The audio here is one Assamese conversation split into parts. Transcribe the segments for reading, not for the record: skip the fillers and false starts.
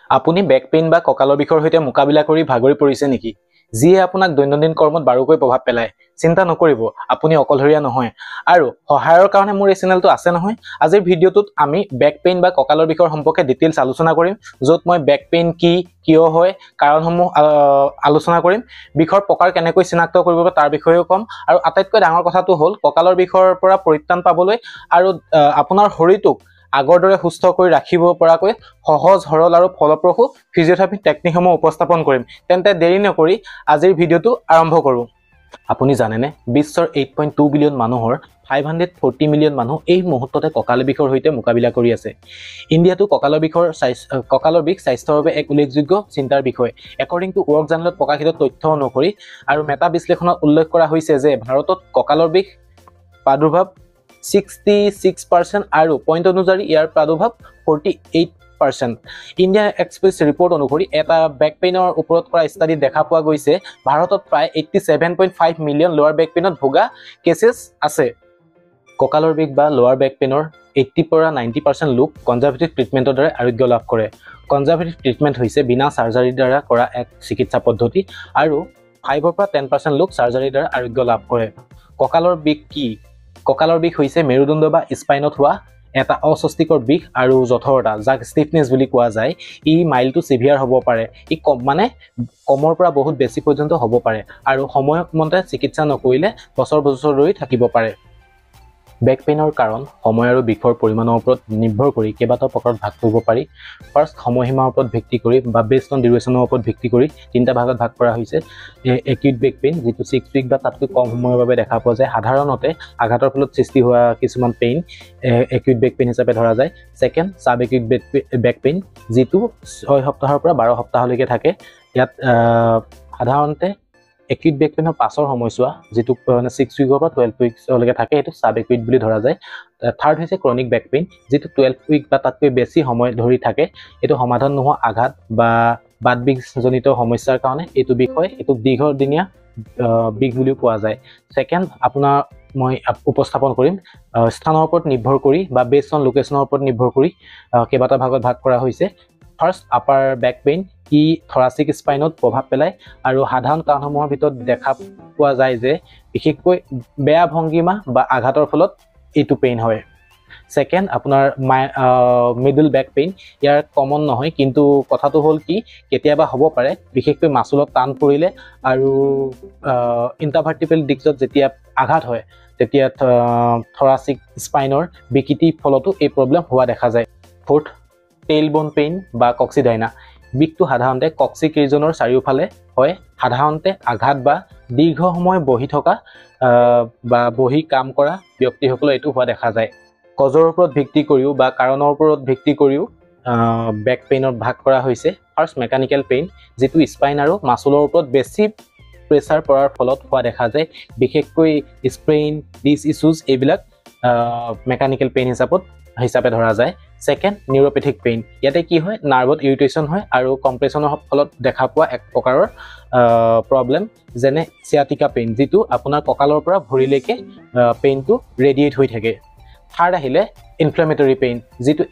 আপুনি বেক পেইন বা কঁকালৰ বিষৰ সৈতে মোকাবিলা কৰি ভাগৰি পৰিছে নেকি? যিয়ে আপোনাক দৈনন্দিন কৰ্মত বাৰুকৈ প্ৰভাৱ পেলায়। চিন্তা নকৰিব, আপুনি অকলশৰীয়া নহয়। আৰু সহায়ৰ কাৰণে মোৰ এই চেনেলটো আছে নহয়। আজিৰ ভিডিঅ'টোত আমি বেক পেইন বা কঁকালৰ বিষৰ সম্পৰ্কে ডিটেইলছ আলোচনা কৰিম, য'ত মই বেক পেইন কি, কিয় হয়, কাৰণসমূহ আলোচনা কৰিম। বিষৰ প্ৰকাৰ কেনেকৈ চিনাক্ত কৰিব তাৰ বিষয়েও ক'ম। আৰু আটাইতকৈ ডাঙৰ কথাটো হ'ল কঁকালৰ বিষৰ পৰা পৰিত্ৰাণ পাবলৈ আৰু আপোনাৰ শৰীৰটোক আগৰ দৰে সুস্থ কৰি ৰাখিব পৰাকৈ সহজ সৰল আৰু ফলপ্ৰসূ ফিজিঅথেৰাপি টেকনিকসমূহ উপস্থাপন কৰিম। তেন্তে দেৰি নকৰি আজিৰ ভিডিঅ'টো আৰম্ভ কৰোঁ। আপুনি জানেনে বিশ্বৰ 8.2 বিলিয়ন মানুহৰ 540 মিলিয়ন মানুহ এই মুহূৰ্ততে কঁকালৰ বিষৰ সৈতে মোকাবিলা কৰি আছে। ইণ্ডিয়াতো কঁকালৰ বিষ স্বাস্থ্যৰ বাবে এক উল্লেখযোগ্য চিন্তাৰ বিষয়। একৰ্ডিং টু ৱৰ্ক জাৰ্নেলত প্ৰকাশিত তথ্য অনুসৰি আৰু মেটা বিশ্লেষণত উল্লেখ কৰা হৈছে যে ভাৰতত কঁকালৰ বিষ প্ৰাদুৰ্ভাৱ 66% আৰু পইণ্ট অনুযায়ী ইয়াৰ প্ৰাদুৰ্ভাৱ 48%। ইণ্ডিয়া এক্সপ্ৰেছ ৰিপৰ্ট অনুসৰি এটা বেক পেইনৰ ওপৰত কৰা ষ্টাডিত দেখা পোৱা গৈছে ভাৰতত প্ৰায় 87.5 মিলিয়ন লোৱাৰ বেক পেইনত ভোগা কেছেছ আছে। কঁকালৰ বিষ বা লোৱাৰ বেক পেইনৰ 80 পৰা 90% লোক কনজাৰভেটিভ ট্ৰিটমেণ্টৰ দ্বাৰা আৰোগ্য লাভ কৰে। কনজাৰভেটিভ ট্ৰিটমেণ্ট হৈছে বিনা চাৰ্জাৰীৰ দ্বাৰা কৰা এক চিকিৎসা পদ্ধতি আৰু 5 পৰা 10% লোক চাৰ্জাৰীৰ দ্বাৰা আৰোগ্য লাভ কৰে। কঁকালৰ বিষ কি? কঁকালৰ বিষ হৈছে মেৰুদণ্ড বা স্পাইনত হোৱা এটা অস্বস্তিকৰ বিষ আৰু জঠৰতা, যাক ষ্টিফনেছ বুলি কোৱা যায়। ই মাইল্ড টু চিভিয়াৰ হ'ব পাৰে। ই কমৰ পৰা বহুত বেছি পৰ্যন্ত হ'ব পাৰে আৰু সময়মতে চিকিৎসা নকৰিলে বছৰ বছৰ ধৰি থাকিব পাৰে। বেক পেইনৰ কাৰণ, সময় আৰু বিষৰ পৰিমাণৰ ওপৰত নিৰ্ভৰ কৰি কেইবাটাও প্ৰকাৰত ভাগ কৰিব পাৰি। ফাৰ্ষ্ট, সময়সীমাৰ ওপৰত ভিত্তি কৰি বা বেছড অন ডিউৰেশ্যনৰ ওপৰত ভিত্তি কৰি তিনিটা ভাগত ভাগ কৰা হৈছে। একিউট বেক পেইন, যিটো 6 উইক বা তাতকৈ কম সময়ৰ বাবে দেখা পোৱা যায়। সাধাৰণতে আঘাতৰ ফলত সৃষ্টি হোৱা কিছুমান পেইন একিউট বেক পেইন হিচাপে ধৰা যায়। Second, sub acute back pain, যিটো 6 সপ্তাহৰ পৰা 12 সপ্তাহলৈকে থাকে। ইয়াত সাধাৰণতে একিউট বেক পেইনৰ পাছৰ সময়ছোৱা, যিটো 6 উইকৰ পৰা 12 উইকছলৈকে থাকে, সেইটো ছাব একিউট বুলি ধৰা যায়। থাৰ্ড হৈছে ক্ৰনিক বেক পেইন, যিটো 12 উইক বা তাতকৈ বেছি সময় ধৰি থাকে। এইটো সমাধান নোহোৱা আঘাত বা বাত বিষজনিত সমস্যাৰ কাৰণে এইটো বিষ হয়। এইটো দীৰ্ঘদিনীয়া বিষ বুলিও কোৱা যায়। ছেকেণ্ড, মই উপস্থাপন কৰিম স্থানৰ ওপৰত নিৰ্ভৰ কৰি বা বেছড অন লোকেশ্যনৰ ওপৰত নিৰ্ভৰ কৰি কেইবাটা ভাগত ভাগ কৰা হৈছে। ফাৰ্ষ্ট, আপাৰ বেক পেইন, ই থৰাচিক স্পাইনত প্ৰভাৱ পেলায় আৰু সাধাৰণ কাৰণসমূহৰ ভিতৰত দেখা পোৱা যায় যে বিশেষকৈ বেয়া ভংগীমা বা আঘাতৰ ফলত এইটো পেইন হয়। ছেকেণ্ড, আপোনাৰ মিডল বেক পেইন, ইয়াৰ কমন নহয়, কিন্তু কথাটো হ'ল কি কেতিয়াবা হ'ব পাৰে, বিশেষকৈ মাচুলত টান পৰিলে আৰু ইণ্টাৰভাৰ্টিব্ৰেল ডিস্কত যেতিয়া আঘাত হয় তেতিয়া থৰাচিক স্পাইনৰ বিকৃতিৰ ফলতো এই প্ৰব্লেম হোৱা দেখা যায়। ফ'ৰ্থ, টেইল বন পেইন বা কক্সিডাইনা, বিষটো সাধাৰণতে কক্সিক ৰিজনৰ চাৰিওফালে হয়। সাধাৰণতে আঘাত বা দীৰ্ঘ সময় বহি থকা বা বহি কাম কৰা ব্যক্তিসকলৰ এইটো হোৱা দেখা যায়। কজৰ ওপৰত ভিত্তি কৰিও বা কাৰণৰ ওপৰত ভিত্তি কৰিও বেক পেইনত ভাগ কৰা হৈছে। ফাৰ্ষ্ট, মেকানিকেল পেইন, যিটো স্পাইন আৰু মাচুলৰ ওপৰত বেছি প্ৰেছাৰ পৰাৰ ফলত হোৱা দেখা যায়। বিশেষকৈ স্প্ৰেইন, ডিছ ইছ্যুজ, এইবিলাক মেকানিকেল পেইন হিচাপে ধৰা যায়। ছেকেণ্ড, নিউৰ'পেথিক পেইন, ইয়াতে কি হয়, নাৰ্ভত ইৰিটেশ্যন হয় আৰু কম্প্ৰেশ্যনৰ ফলত দেখা পোৱা এক প্ৰকাৰৰ প্ৰব্লেম, যেনে চিয়াটিকা পেইন, যিটো আপোনাৰ কঁকালৰ পৰা ভৰিলৈকে পেইনটো ৰেডিয়েট হৈ থাকে। থাৰ্ড আহিলে ইনফ্লেমেটৰী পেইন, যিটো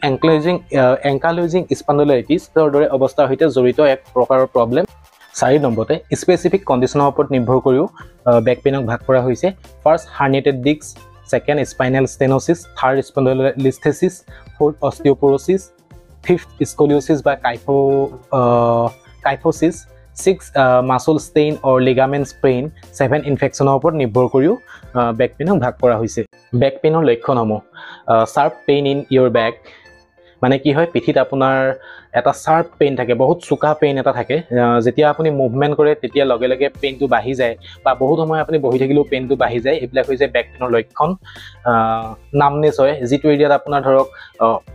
এংকালজিং স্পণ্ডলাইটিছৰ দৰে অৱস্থাৰ সৈতে জড়িত এক প্ৰকাৰৰ প্ৰব্লেম। 4 নম্বৰতে স্পেচিফিক কণ্ডিশ্যনৰ ওপৰত নিৰ্ভৰ কৰিও বেক পেইনক ভাগ কৰা হৈছে। First, herniated disc, second, spinal stenosis, third, spondylolisthesis, fourth, osteoporosis, fifth, scoliosis বা কাইফোচিছ, 6, মাচল ষ্টেইন অৰ লিগামেণ্ট স্প্ৰেইন, 7, ইনফেকশ্যনৰ ওপৰত নিৰ্ভৰ কৰিও বেক পেইনক ভাগ কৰা হৈছে। বেক পেইনৰ লক্ষণসমূহ, sharp pain in your back, মানে কি হয়, পিঠিত আপোনাৰ এটা শাৰ্প পেইন থাকে, বহুত চোকা পেইন এটা থাকে। যেতিয়া আপুনি মুভমেণ্ট কৰে তেতিয়া লগে লগে পেইনটো বাঢ়ি যায় বা বহুত সময় আপুনি বহি থাকিলেও পেইনটো বাঢ়ি যায়। এইবিলাক হৈছে বেক পেইনৰ লক্ষণ। নামনেছ হয়, যিটো এৰিয়াত আপোনাৰ ধৰক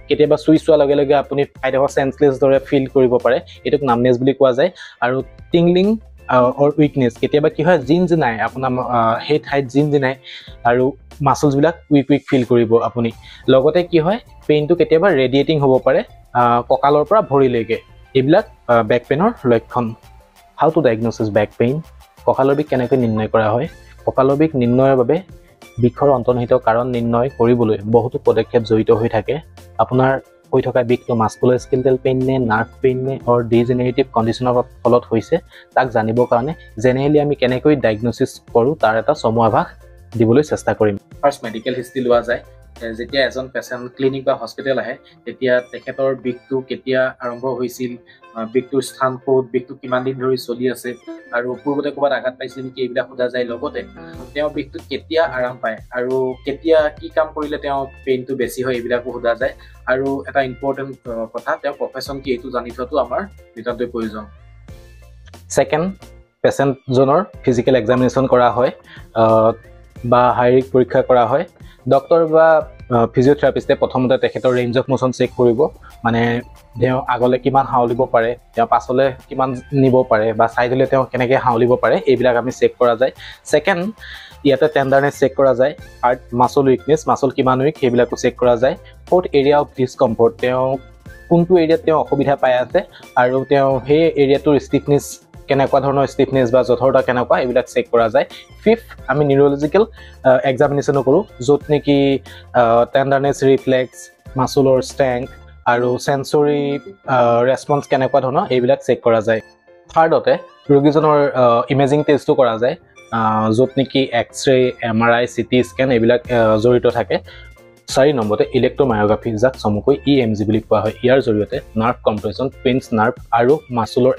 কেতিয়াবা চুইচ চোৱাৰ লগে লগে আপুনি ঠাইডোখৰ চেঞ্চলেছ দৰে ফিল কৰিব পাৰে, এইটোক নামনেছ বুলি কোৱা যায়। আৰু টিংলিং অৰ উইকনেছ, কেতিয়াবা কি হয়, জিনজিনাই, আপোনাৰ সেই ঠাইত জিনজিনাই আৰু মাচলছবিলাক উইক ফিল কৰিব আপুনি। লগতে কি হয়, পেইনটো কেতিয়াবা ৰেডিয়েটিং হ'ব পাৰে কঁকালৰ পৰা ভৰিলৈকে। এইবিলাক বেক পেইনৰ লক্ষণ। হাউ টু ডায়েগন'চিছ বেক পেইন, কঁকালৰ বিষ কেনেকৈ নিৰ্ণয় কৰা হয়? কঁকালৰ বিষ নিৰ্ণয়ৰ বাবে বিষৰ অন্তৰ্নিহিত কাৰণ নিৰ্ণয় কৰিবলৈ বহুতো পদক্ষেপ জড়িত হৈ থাকে। আপোনাৰ হৈ থকা বিষটো মাস্কুলোস্কেলেটাল পেইন নে নাৰ্ভ পেইন নে অৰ ডিজেনেৰেটিভ কণ্ডিশ্যনৰ ফলত হৈছে তাক জানিবৰ কাৰণে জেনেৰেলি আমি কেনেকৈ ডায়েগনচিছ কৰোঁ তাৰ এটা চমু আভাস দিবলৈ চেষ্টা কৰিম। ফাৰ্ষ্ট মেডিকেল হিষ্ট্ৰী লোৱা যায়। যেতিয়া এজন পেচেণ্ট ক্লিনিক বা হস্পিটেল আহে তেতিয়া তেখেতৰ বিষটো কেতিয়া আৰম্ভ হৈছিল, বিষটোৰ স্থান ক'ত, বিষটো কিমান দিন ধৰি চলি আছে আৰু পূৰ্বতে ক'ৰবাত আঘাত পাইছিল নেকি এইবিলাক সোধা যায়। লগতে তেওঁ বিষটো কেতিয়া আৰাম পায় আৰু কেতিয়া কি কাম কৰিলে তেওঁ পেইনটো বেছি হয় এইবিলাকো সোধা যায়। আৰু এটা ইম্পৰ্টেণ্ট কথা, তেওঁৰ প্ৰফেশ্যন কি এইটো জানি থোৱাটো আমাৰ নিতান্তই প্ৰয়োজন। ছেকেণ্ড, পেচেণ্টজনৰ ফিজিকেল এক্সামিনেশ্যন কৰা হয় বা শাৰীৰিক পৰীক্ষা কৰা হয়। ডক্টৰ বা ফিজিঅ'থেৰাপিষ্টে প্ৰথমতে তেখেতৰ ৰেঞ্জ অফ মোশ্যন চেক কৰিব, মানে তেওঁ আগলৈ কিমান হাওলিব পাৰে, তেওঁ পাছলৈ কিমান নিব পাৰে বা ছাইডলৈ তেওঁ কেনেকৈ হাওলিব পাৰে এইবিলাক আমি চেক কৰা যায়। ছেকেণ্ড, ইয়াতে টেণ্ডাৰনেছ চেক কৰা যায়, হাৰ্ট মাছল উইকনেছ, মাছল কিমান উইক সেইবিলাকো চেক কৰা যায়। ফ'ৰ্থ, এৰিয়া অফ ডিছকমফৰ্ট, তেওঁ কোনটো এৰিয়াত তেওঁ অসুবিধা পাই আছে আৰু তেওঁ সেই এৰিয়াটোৰ ষ্টিফনেছ কেনেকুৱা ধৰণৰ ষ্টিফনেছ বা জঠৰতা কেনেকুৱা এইবিলাক চেক কৰা যায়। ফিফ্থ, আমি নিউৰলজিকেল এক্সামিনেশ্যনো কৰোঁ, য'ত নেকি টেণ্ডাৰনেছ, ৰিফ্লেক্স, মাছুলৰ ষ্ট্ৰেংথ আৰু চেঞ্চৰি ৰেছপন্স কেনেকুৱা ধৰণৰ এইবিলাক চেক কৰা যায়। থাৰ্ডতে ৰোগীজনৰ ইমেজিং টেষ্টটো কৰা যায়, য'ত নেকি এক্স-ৰে, MRI, CT স্কেন এইবিলাক জড়িত থাকে। 4 নম্বৰতে ইলেক্ট্ৰমায়োগ্ৰাফি, যাক চমুকৈ EMG বুলি কোৱা হয়। ইয়াৰ জৰিয়তে নাৰ্ভ কম্প্ৰেছন, পেইনছ নাৰ্ভ আৰু মাছুলৰ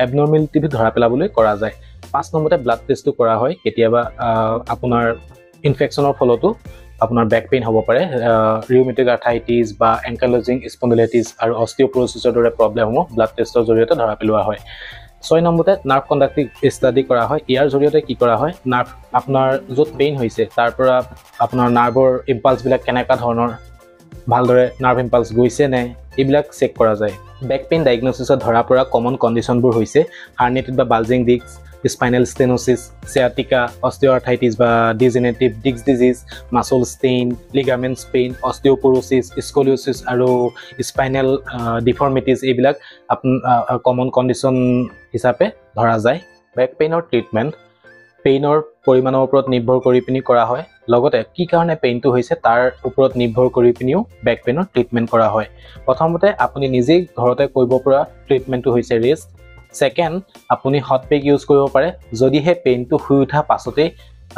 এবনৰ্মেলিটিটো ধৰা পেলাবলৈ কৰা যায়। 5 নম্বৰতে ব্লাড টেষ্টটো কৰা হয়। কেতিয়াবা আপোনাৰ ইনফেকশ্যনৰ ফলতো আপোনাৰ বেক পেইন হ'ব পাৰে, ৰিউমেটিক আৰ্থ্ৰাইটিছ বা এংকাইলজিং স্পণ্ডিলাইটিছ আৰু অষ্টিঅ'পৰ'ছিছৰ দৰে প্ৰব্লেমসমূহ ব্লাড টেষ্টৰ জৰিয়তে ধৰা পেলোৱা হয়। 6 নম্বৰতে নাৰ্ভ কণ্ডাক্টিভ ষ্টাডি কৰা হয়। ইয়াৰ জৰিয়তে কি কৰা হয়, নাৰ্ভ আপোনাৰ য'ত পেইন হৈছে তাৰ পৰা আপোনাৰ নাৰ্ভৰ ইম্পালছবিলাক কেনেকুৱা ধৰণৰ, ভালদৰে নাৰ্ভ ইম্পালছ গৈছে নে এইবিলাক চেক কৰা যায়। বেক পেইন ডায়েগনচিছত ধৰা পৰা কমন কণ্ডিশ্যনবোৰ হৈছে হাৰ্নিয়েটেড বা bulging disc, spinal stenosis, sciatica, osteoarthritis বা degenerative disc disease, muscle strain, ligaments pain, osteoporosis, scoliosis আৰু স্পাইনেল ডিফৰ্মিটিছ এইবিলাক কমন কণ্ডিশ্যন হিচাপে ধৰা যায়। বেক পেইনৰ ট্ৰিটমেণ্ট পেইনৰ পৰিমাণৰ ওপৰত নিৰ্ভৰ কৰি পিনি কৰা হয়, লগতে কি কাৰণে পেইনটো হৈছে তাৰ ওপৰত নিৰ্ভৰ কৰি পিনিও বেক পেইনৰ ট্ৰিটমেণ্ট কৰা হয়। প্ৰথমতে আপুনি নিজেই ঘৰতে কৰিব পৰা ট্ৰিটমেণ্টটো হৈছে ৰেষ্ট। ছেকেণ্ড, আপুনি হট পেক ইউজ কৰিব পাৰে, যদিহে পেইনটো শুই উঠা পাছতেই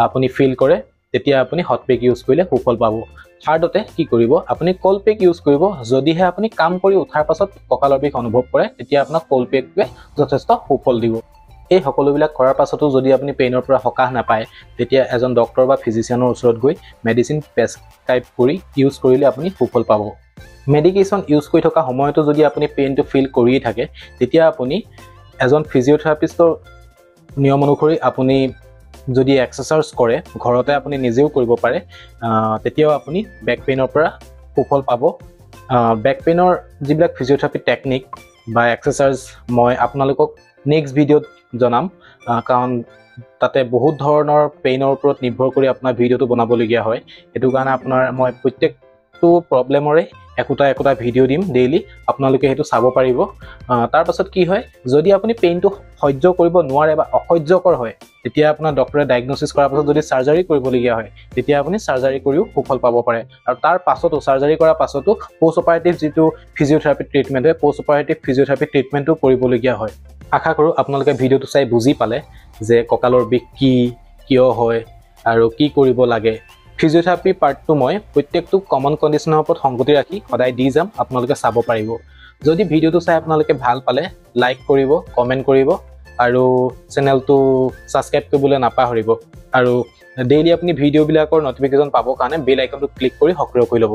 আপুনি ফিল কৰে তেতিয়া আপুনি হট পেক ইউজ কৰিলে সুফল পাব। থাৰ্ডতে কি কৰিব, আপুনি ক'ল্ড পেক ইউজ কৰিব, যদিহে আপুনি কাম কৰি উঠাৰ পাছত কঁকালৰ বিষ অনুভৱ কৰে তেতিয়া আপোনাক ক'ল্ড পেকটোৱে যথেষ্ট সুফল দিব। এই সকলোবিলাক কৰাৰ পাছতো যদি আপুনি পেইনৰ পৰা সকাহ নাপায় তেতিয়া এজন ডক্টৰ বা ফিজিচিয়ানৰ ওচৰত গৈ মেডিচিন প্ৰেছক্ৰাইব কৰি ইউজ কৰিলে আপুনি সুফল পাব। মেডিকেশ্যন ইউজ কৰি থকা সময়তো যদি আপুনি পেইনটো ফিল কৰিয়ে থাকে তেতিয়া আপুনি এজন ফিজিঅ'থেৰাপিষ্টৰ নিয়ম অনুসৰি আপুনি যদি এক্সাৰচাইজ কৰে, ঘৰতে আপুনি নিজেও কৰিব পাৰে, তেতিয়াও আপুনি বেক পেইনৰ পৰা সুফল পাব। বেক পেইনৰ যিবিলাক ফিজিঅ'থেৰাপি টেকনিক বা এক্সাৰচাইজ মই আপোনালোকক নেক্সট ভিডিঅ'ত জনাম, কাৰণ তাতে বহুত ধৰণৰ পেইনৰ ওপৰত নিৰ্ভৰ কৰি আপোনাৰ ভিডিঅ'টো বনাবলগীয়া হয়। সেইটো কাৰণে মই প্ৰত্যেকটো প্ৰব্লেমৰে একোটা ভিডিঅ' দিম ডেইলি, আপোনালোকে সেইটো চাব পাৰিব। তাৰ পাছত কি হয়, যদি আপুনি পেইনটো সহ্য কৰিব নোৱাৰে বা অসহ্যকৰ হয় তেতিয়া আপোনাৰ ডক্টৰে ডায়েগনচিছ কৰাৰ পাছত যদি চাৰ্জাৰী কৰিবলগীয়া হয় তেতিয়া আপুনি চাৰ্জাৰী কৰিও সুফল পাব পাৰে। আৰু তাৰ পাছতো চাৰ্জাৰী কৰাৰ পাছতো পষ্ট অপাৰেটিভ যিটো ফিজিঅ'থেৰাপি ট্ৰিটমেণ্ট হয়, পষ্ট অপাৰেটিভ ফিজিঅ'থেৰাপি ট্ৰিটমেণ্টো কৰিবলগীয়া হয়। আশা কৰোঁ আপোনালোকে ভিডিঅ'টো চাই বুজি পালে যে কঁকালৰ বিষ কিয় হয় আৰু কি কৰিব লাগে। ফিজিঅ'থেৰাপি পাৰ্টটো মই প্ৰত্যেকটো কমন কণ্ডিশ্যনৰ ওপৰত সংগতি ৰাখি সদায় দি যাম, আপোনালোকে চাব পাৰিব। যদি ভিডিঅ'টো চাই আপোনালোকে ভাল পালে লাইক কৰিব, কমেণ্ট কৰিব আৰু চেনেলটো ছাবস্ক্ৰাইব কৰিবলৈ নাপাহৰিব। আৰু ডেইলি আপুনি ভিডিঅ'বিলাকৰ নটিফিকেশ্যন পাবৰ কাৰণে বেল আইকনটো ক্লিক কৰি সক্ৰিয় কৰি ল'ব।